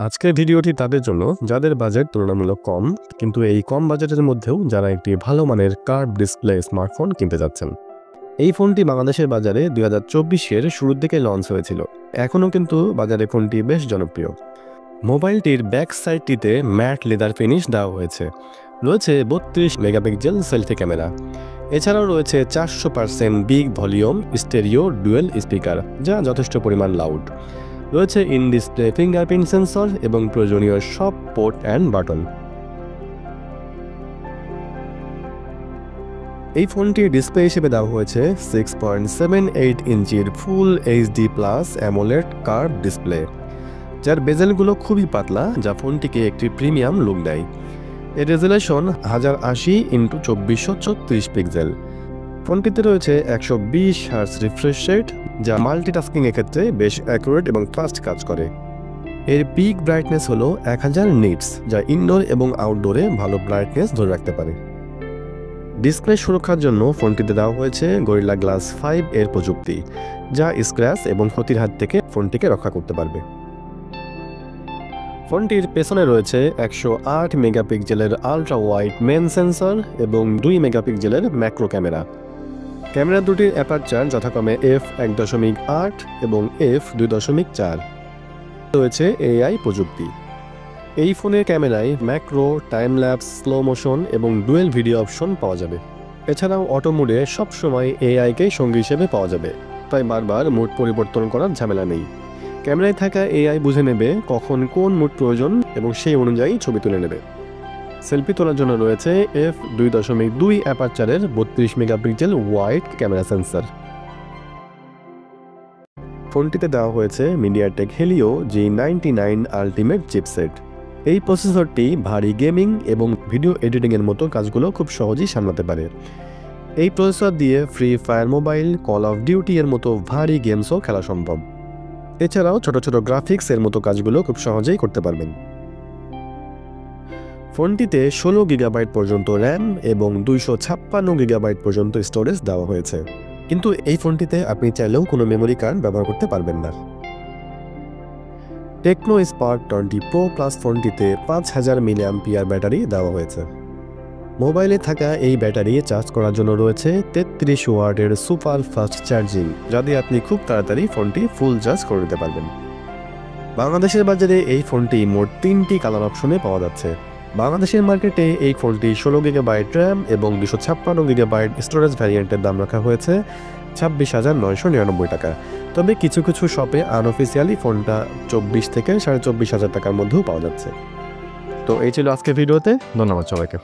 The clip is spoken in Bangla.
আজকের ভিডিওটি তাদের জন্য যাদের বাজেট তুলনামূলক কম, কিন্তু এই কম বাজেটের মধ্যেও যারা একটি ভালো মানের কার্ভ ডিসপ্লে স্মার্টফোন কিনতে যাচ্ছেন। এই ফোনটি বাংলাদেশের বাজারে 2024-এর শুরুর দিকে লঞ্চ হয়েছিল। এখনও কিন্তু বাজারে ফোনটি বেশ জনপ্রিয়। মোবাইলটির ব্যাক সাইডটিতে ম্যাট লেদার ফিনিশ দেওয়া হয়েছে। রয়েছে 32 মেগাপিক্সেল সেলফি ক্যামেরা। এছাড়াও রয়েছে 400% big volume stereo dual speaker, যা যথেষ্ট পরিমাণ লাউড। রয়েছে ইন ডিসপ্লে ফিঙ্গারপ্রিন্ট সেন্সর এবং প্রয়োজনীয় সব পোর্ট অ্যান্ড বাটন। এই ফোনটির ডিসপ্লে হিসেবে দেওয়া হয়েছে 6.78 ইঞ্চির full HD plus AMOLED curve display, যার বেজেলগুলো খুবই পাতলা, যা ফোনটিকে একটি প্রিমিয়াম লুক দেয়। এর রেজুলেশন 1080x2434 পিক্সেল। ফোনটিতে রয়েছে 120 হার্জ রিফ্রেশ রেট, যা মাল্টিটাস্কিং এর ক্ষেত্রে বেশ অ্যাকুরেট এবং ফাস্ট কাজ করে। এর পিক ব্রাইটনেস হলো 1000 নিটস, যা ইনডোর এবং আউটডোরে ভালো ব্রাইটনেস ধরে রাখতে পারে। ডিসপ্লে সুরক্ষার জন্য ফোনটিতে দেওয়া হয়েছে গরিলা গ্লাস 5 এর প্রযুক্তি, যা স্ক্র্যাচ এবং ক্ষতির হাত থেকে ফোনটিকে রক্ষা করতে পারবে। ফোনটির পেছনে রয়েছে 108 মেগাপিক্সেলের আলট্রা ওয়াইড মেন সেন্সর এবং 2 মেগাপিক্সেলের ম্যাক্রো ক্যামেরা। ক্যামেরা দুটির অ্যাপারচার যথাক্রমে f1.8 এবং f2.4। রয়েছে এআই প্রযুক্তি। এই ফোনের ক্যামেরায় macro, time lapse, slow motion এবং ডুয়েল ভিডিও অপশন পাওয়া যাবে। এছাড়াও অটো মোডে সবসময় এআইকে সঙ্গী হিসেবে পাওয়া যাবে, তাই বারবার মুড পরিবর্তন করার ঝামেলা নেই। ক্যামেরায় থাকা এআই বুঝে নেবে কখন কোন মুড প্রয়োজন এবং সেই অনুযায়ী ছবি তুলে নেবে। সেলফি তোলার জন্য রয়েছে f2.2 অ্যাপারচারের 32 মেগাপিক্সেল ওয়াইড ক্যামেরা সেন্সর। ফোনটিতে দেওয়া হয়েছে MediaTek Helio G99 ultimate chipset. এই প্রসেসরটি ভারী গেমিং এবং ভিডিও এডিটিংয়ের মতো কাজগুলো খুব সহজেই সামলাতে পারে। এই প্রসেসর দিয়ে free fire mobile, call of duty এর মতো ভারী গেমসও খেলা সম্ভব। এছাড়াও ছোট ছোট গ্রাফিক্স এর মতো কাজগুলো খুব সহজেই করতে পারবেন। ফোনটিতে 16 গিগাবাইট পর্যন্ত র্যাম এবং 256 গিগাবাইট পর্যন্ত স্টোরেজ দেওয়া হয়েছে, কিন্তু এই ফোনটিতে আপনি চাইলেও কোনো মেমোরি কার্ড ব্যবহার করতে পারবেন না। টেকনো স্পার্ক 20 প্রো প্লাস ফোনটিতে 5000 মিলিঅ্যাম্পিয়ার ব্যাটারি দেওয়া হয়েছে। মোবাইলে থাকা এই ব্যাটারি চার্জ করার জন্য রয়েছে 33 ওয়াটের সুপার ফাস্ট চার্জিং, যা দিয়ে আপনি খুব তাড়াতাড়ি ফোনটি ফুল চার্জ করে নিতে পারবেন। বাংলাদেশের বাজারে এই ফোনটি মোট 3টি কালার অপশনে পাওয়া যাচ্ছে। বাংলাদেশের মার্কেটে এই ফোনটি 16 গিগাবাইট র্যাম এবং 256 গিগাবাইট স্টোরেজ ভ্যারিয়েন্টের দাম রাখা হয়েছে 26,999 টাকা। তবে কিছু কিছু শপে আনঅফিসিয়ালি ফোনটা 24 থেকে 24,500 টাকার মধ্যেও পাওয়া যাচ্ছে। তো এই ছিল আজকের ভিডিওতে। ধন্যবাদ সবাইকে।